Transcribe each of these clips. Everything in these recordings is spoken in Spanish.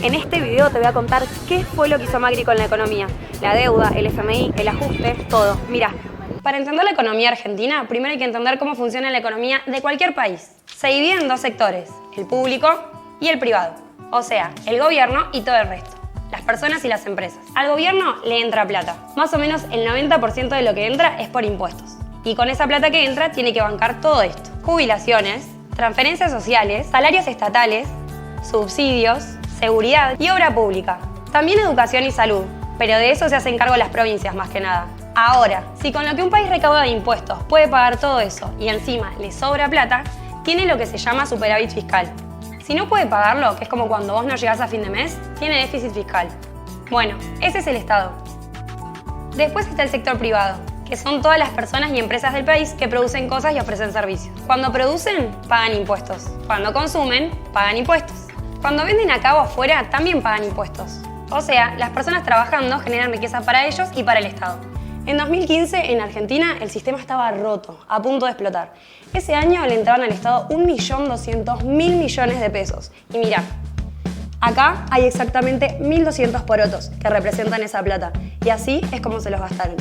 En este video te voy a contar qué fue lo que hizo Macri con la economía. La deuda, el FMI, el ajuste, todo. Mirá. Para entender la economía argentina, primero hay que entender cómo funciona la economía de cualquier país. Se divide en dos sectores, el público y el privado. O sea, el gobierno y todo el resto. Las personas y las empresas. Al gobierno le entra plata. Más o menos el 90% de lo que entra es por impuestos. Y con esa plata que entra tiene que bancar todo esto. Jubilaciones, transferencias sociales, salarios estatales, subsidios, seguridad y obra pública. También educación y salud, pero de eso se hacen cargo las provincias más que nada. Ahora, si con lo que un país recauda de impuestos puede pagar todo eso y encima le sobra plata, tiene lo que se llama superávit fiscal. Si no puede pagarlo, que es como cuando vos no llegás a fin de mes, tiene déficit fiscal. Bueno, ese es el Estado. Después está el sector privado, que son todas las personas y empresas del país que producen cosas y ofrecen servicios. Cuando producen, pagan impuestos. Cuando consumen, pagan impuestos. Cuando venden acá o afuera, también pagan impuestos. O sea, las personas trabajando generan riqueza para ellos y para el Estado. En 2015, en Argentina, el sistema estaba roto, a punto de explotar. Ese año le entraban al Estado 1.200.000 millones de pesos. Y mirá, acá hay exactamente 1.200 porotos que representan esa plata. Y así es como se los gastaron.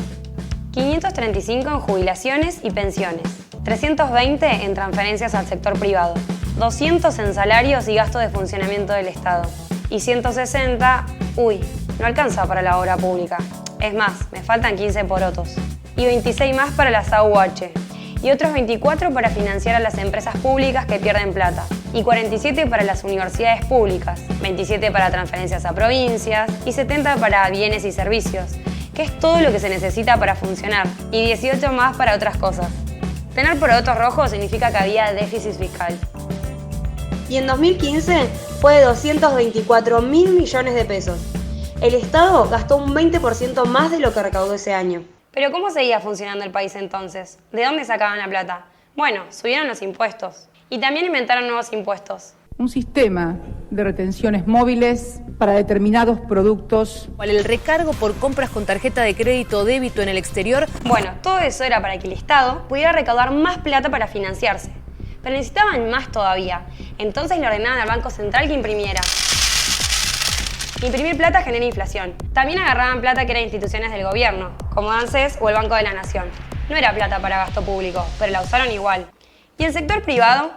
535 en jubilaciones y pensiones, 320 en transferencias al sector privado, 200 en salarios y gastos de funcionamiento del Estado y 160, no alcanza para la obra pública. Es más, me faltan 15 porotos y 26 más para las AUH y otros 24 para financiar a las empresas públicas que pierden plata y 47 para las universidades públicas, 27 para transferencias a provincias y 70 para bienes y servicios, que es todo lo que se necesita para funcionar, y 18 más para otras cosas. Tener porotos rojos significa que había déficit fiscal. Y en 2015 fue de 224.000 millones de pesos. El Estado gastó un 20% más de lo que recaudó ese año. Pero ¿cómo seguía funcionando el país entonces? ¿De dónde sacaban la plata? Bueno, subieron los impuestos. Y también inventaron nuevos impuestos. Un sistema de retenciones móviles para determinados productos. El recargo por compras con tarjeta de crédito o débito en el exterior. Bueno, todo eso era para que el Estado pudiera recaudar más plata para financiarse. Pero necesitaban más todavía. Entonces le ordenaban al Banco Central que imprimiera. Imprimir plata genera inflación. También agarraban plata que era de instituciones del gobierno, como ANSES o el Banco de la Nación. No era plata para gasto público, pero la usaron igual. Y el sector privado,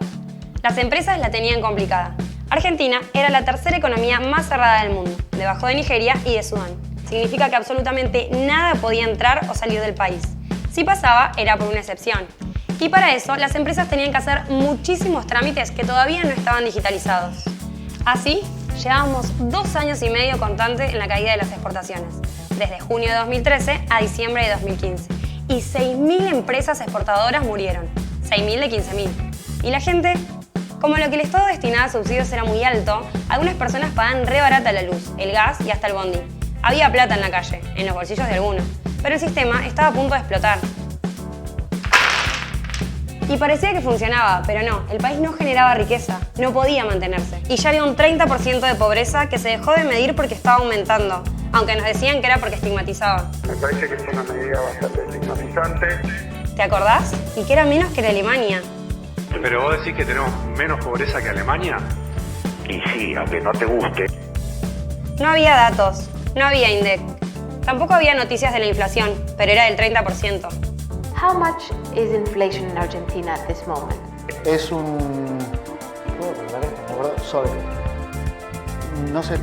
las empresas la tenían complicada. Argentina era la tercera economía más cerrada del mundo, debajo de Nigeria y de Sudán. Significa que absolutamente nada podía entrar o salir del país. Si pasaba, era por una excepción. Y para eso, las empresas tenían que hacer muchísimos trámites que todavía no estaban digitalizados. Así, llevábamos 2 años y medio constante en la caída de las exportaciones, desde junio de 2013 a diciembre de 2015. Y 6.000 empresas exportadoras murieron, 6.000 de 15.000. Y la gente, como lo que el Estado destinaba a subsidios era muy alto, algunas personas pagaban re barata la luz, el gas y hasta el bondi. Había plata en la calle, en los bolsillos de algunos, pero el sistema estaba a punto de explotar. Y parecía que funcionaba, pero no, el país no generaba riqueza, no podía mantenerse. Y ya había un 30% de pobreza que se dejó de medir porque estaba aumentando, aunque nos decían que era porque estigmatizaba. Me parece que es una medida bastante estigmatizante. ¿Te acordás? Y que era menos que en Alemania. ¿Pero vos decís que tenemos menos pobreza que Alemania? Y sí, aunque no te guste. No había datos, no había INDEC. Tampoco había noticias de la inflación, pero era del 30%. How much is inflation in Argentina at this moment? Es un... ¿Puedo cortar esto? ¿De acuerdo? Sobre. No sé.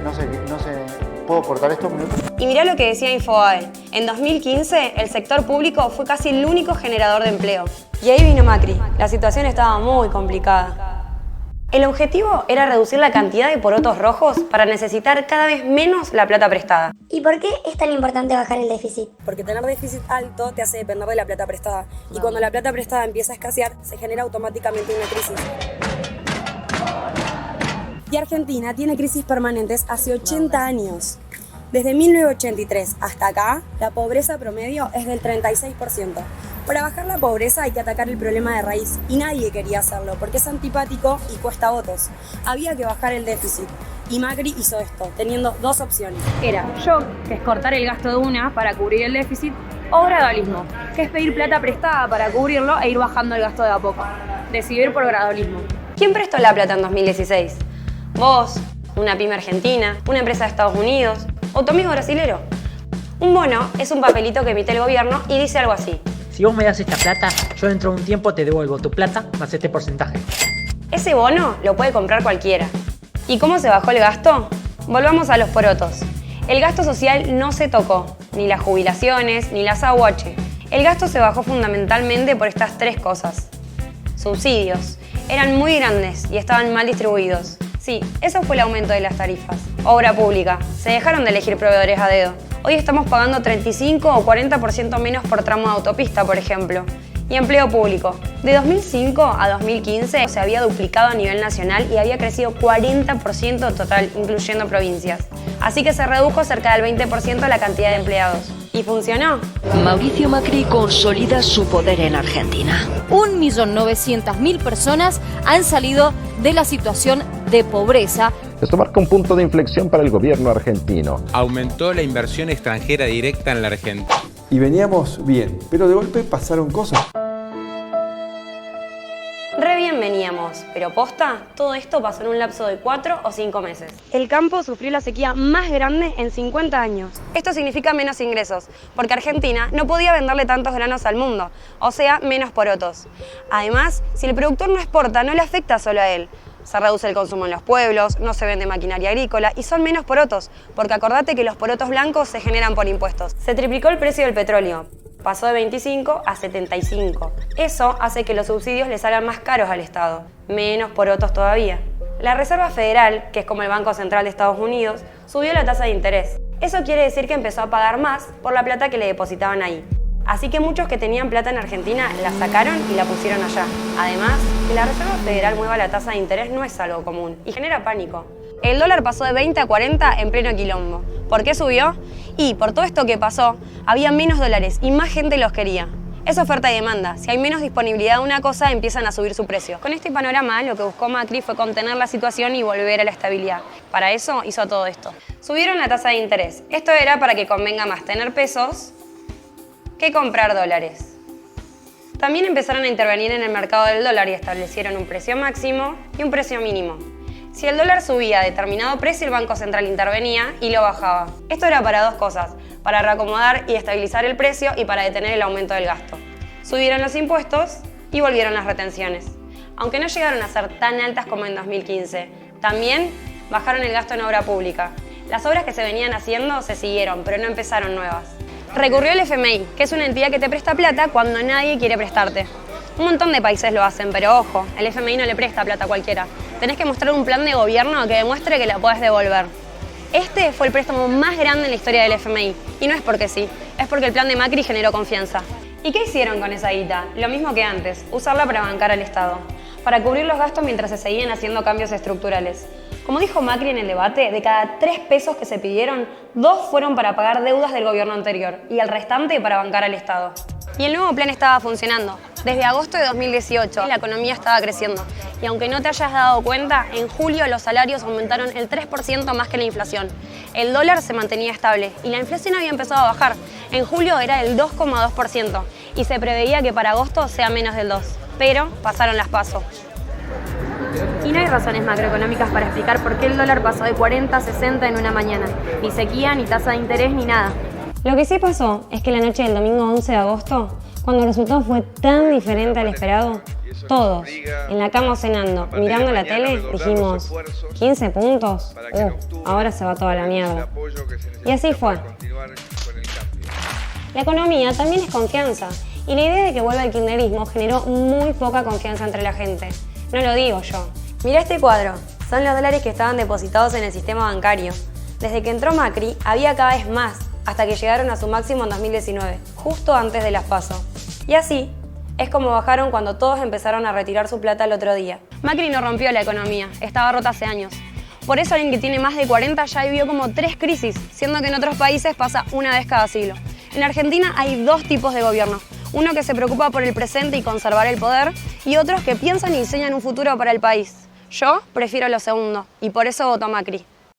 ¿Puedo cortar esto un minuto? Y mirá lo que decía Infobae. En 2015, el sector público fue casi el único generador de empleo. Y ahí vino Macri. La situación estaba muy complicada. El objetivo era reducir la cantidad de porotos rojos para necesitar cada vez menos la plata prestada. ¿Y por qué es tan importante bajar el déficit? Porque tener déficit alto te hace depender de la plata prestada. Y cuando la plata prestada empieza a escasear, se genera automáticamente una crisis. Y Argentina tiene crisis permanentes hace 80 años. Desde 1983 hasta acá, la pobreza promedio es del 36%. Para bajar la pobreza hay que atacar el problema de raíz y nadie quería hacerlo porque es antipático y cuesta votos. Había que bajar el déficit y Macri hizo esto, teniendo 2 opciones. Era shock, que es cortar el gasto de una para cubrir el déficit, o gradualismo, que es pedir plata prestada para cubrirlo e ir bajando el gasto de a poco. Decidir por gradualismo. ¿Quién prestó la plata en 2016? Vos, una pyme argentina, una empresa de Estados Unidos o tu amigo brasilero. Un bono es un papelito que emite el gobierno y dice algo así. Si vos me das esta plata, yo dentro de un tiempo te devuelvo tu plata más este porcentaje. Ese bono lo puede comprar cualquiera. ¿Y cómo se bajó el gasto? Volvamos a los porotos. El gasto social no se tocó, ni las jubilaciones, ni las AUH. El gasto se bajó fundamentalmente por estas tres cosas. Subsidios. Eran muy grandes y estaban mal distribuidos. Sí, eso fue el aumento de las tarifas. Obra pública. Se dejaron de elegir proveedores a dedo. Hoy estamos pagando 35 o 40% menos por tramo de autopista, por ejemplo. Y empleo público. De 2005 a 2015 se había duplicado a nivel nacional y había crecido 40% total, incluyendo provincias. Así que se redujo cerca del 20% la cantidad de empleados. ¿Y funcionó? Mauricio Macri consolida su poder en Argentina. 1.900.000 personas han salido de la situación de pobreza. Esto marca un punto de inflexión para el gobierno argentino. Aumentó la inversión extranjera directa en la Argentina. Y veníamos bien, pero de golpe pasaron cosas. Re bien veníamos, pero posta, todo esto pasó en un lapso de 4 o 5 meses. El campo sufrió la sequía más grande en 50 años. Esto significa menos ingresos, porque Argentina no podía venderle tantos granos al mundo, o sea, menos porotos. Además, si el productor no exporta, no le afecta solo a él. Se reduce el consumo en los pueblos, no se vende maquinaria agrícola y son menos porotos, porque acordate que los porotos blancos se generan por impuestos. Se triplicó el precio del petróleo. Pasó de 25 a 75. Eso hace que los subsidios le salgan más caros al Estado. Menos porotos todavía. La Reserva Federal, que es como el Banco Central de Estados Unidos, subió la tasa de interés. Eso quiere decir que empezó a pagar más por la plata que le depositaban ahí. Así que muchos que tenían plata en Argentina la sacaron y la pusieron allá. Además, que la Reserva Federal mueva la tasa de interés no es algo común y genera pánico. El dólar pasó de 20 a 40 en pleno quilombo. ¿Por qué subió? Y por todo esto que pasó, había menos dólares y más gente los quería. Es oferta y demanda. Si hay menos disponibilidad de una cosa, empiezan a subir su precio. Con este panorama, lo que buscó Macri fue contener la situación y volver a la estabilidad. Para eso hizo todo esto. Subieron la tasa de interés. Esto era para que convenga más tener pesos que comprar dólares. También empezaron a intervenir en el mercado del dólar y establecieron un precio máximo y un precio mínimo. Si el dólar subía a determinado precio, el Banco Central intervenía y lo bajaba. Esto era para dos cosas, para reacomodar y estabilizar el precio y para detener el aumento del gasto. Subieron los impuestos y volvieron las retenciones. Aunque no llegaron a ser tan altas como en 2015, también bajaron el gasto en obra pública. Las obras que se venían haciendo se siguieron, pero no empezaron nuevas. Recurrió el FMI, que es una entidad que te presta plata cuando nadie quiere prestarte. Un montón de países lo hacen, pero ojo, el FMI no le presta plata a cualquiera. Tenés que mostrar un plan de gobierno que demuestre que la podés devolver. Este fue el préstamo más grande en la historia del FMI. Y no es porque sí, es porque el plan de Macri generó confianza. ¿Y qué hicieron con esa guita? Lo mismo que antes, usarla para bancar al Estado. Para cubrir los gastos mientras se seguían haciendo cambios estructurales. Como dijo Macri en el debate, de cada 3 pesos que se pidieron, 2 fueron para pagar deudas del gobierno anterior y el restante para bancar al Estado. Y el nuevo plan estaba funcionando. Desde agosto de 2018 la economía estaba creciendo y aunque no te hayas dado cuenta, en julio los salarios aumentaron el 3% más que la inflación. El dólar se mantenía estable y la inflación había empezado a bajar. En julio era el 2,2% y se preveía que para agosto sea menos del 2%. Pero pasaron las PASO. Y no hay razones macroeconómicas para explicar por qué el dólar pasó de 40 a 60 en una mañana. Ni sequía, ni tasa de interés, ni nada. Lo que sí pasó es que la noche del domingo 11 de agosto, cuando el resultado fue tan diferente al esperado, todos, en la cama cenando, mirando la tele, dijimos, 15 puntos, ahora se va toda la mierda. Y así fue. La economía también es confianza, y la idea de que vuelva el kirchnerismo generó muy poca confianza entre la gente. No lo digo yo. Mirá este cuadro, son los dólares que estaban depositados en el sistema bancario. Desde que entró Macri, había cada vez más, hasta que llegaron a su máximo en 2019, justo antes de las PASO. Y así es como bajaron cuando todos empezaron a retirar su plata el otro día. Macri no rompió la economía, estaba rota hace años. Por eso alguien que tiene más de 40 ya vivió como 3 crisis, siendo que en otros países pasa una vez cada siglo. En Argentina hay 2 tipos de gobierno. Uno que se preocupa por el presente y conservar el poder, y otros que piensan y diseñan un futuro para el país. Yo prefiero lo segundo, y por eso voto a Macri.